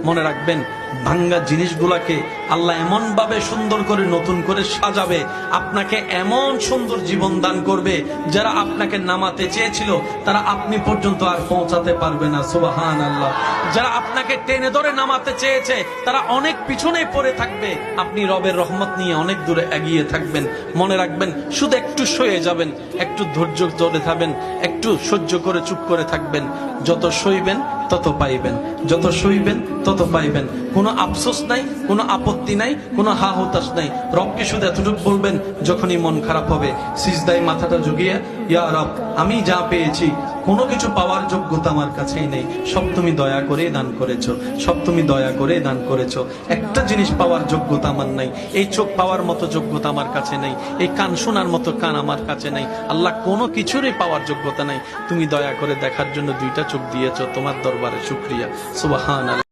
মনে রাখবেন, ভাঙ্গা জিনিসগুলাকে আল্লাহ এমন ভাবে সুন্দর করে নতুন করে সাজাবে, আপনাকে এমন সুন্দর জীবন দান করবে, যারা আপনাকে নামাতে চেয়েছিল তারা আপনি পর্যন্ত আর পৌঁছাতে পারবে না। সুবহানাল্লাহ। যারা আপনাকে টেনে ধরে নামাতে চেয়েছে তারা অনেক পিছনে পড়ে থাকবে, আপনি রবের রহমত নিয়ে অনেক দূরে এগিয়ে থাকবেন। মনে রাখবেন, শুধু একটু সয়ে যাবেন, একটু ধৈর্য ধরে থাকবেন, একটু সহ্য করে চুপ করে থাকবেন। যত সইবেন তত পাইবেন, যত সইবেন তত পাইবেন। কোনো আফসোস নাই, কোনো আপত্তি নাই, কোনো হা হতাশ নাই। রবকে শুধু এতটুকু বলবেন, যখনই মন খারাপ হবে সিজদায় মাথাটা ঝুঁকিয়ে, ইয়া রব, আমি যা পেয়েছি কোনো কিছু পাওয়ার যোগ্যতা আমার কাছেই নেই, সব তুমি দয়া করে দান করেছো, সব তুমি দয়া করে দান করেছো। একটা জিনিস পাওয়ার যোগ্যতা আমার নাই, এই চোখ পাওয়ার মতো যোগ্যতা আমার কাছে নেই, এই কান শোনার মতো কান আমার কাছে নেই। আল্লাহ, কোনো কিছুরই পাওয়ার যোগ্যতা নাই, তুমি দয়া করে দেখার জন্য দুইটা চোখ দিয়েছো, তোমার দরবারে শুকরিয়া। সুবহানাল্লাহ।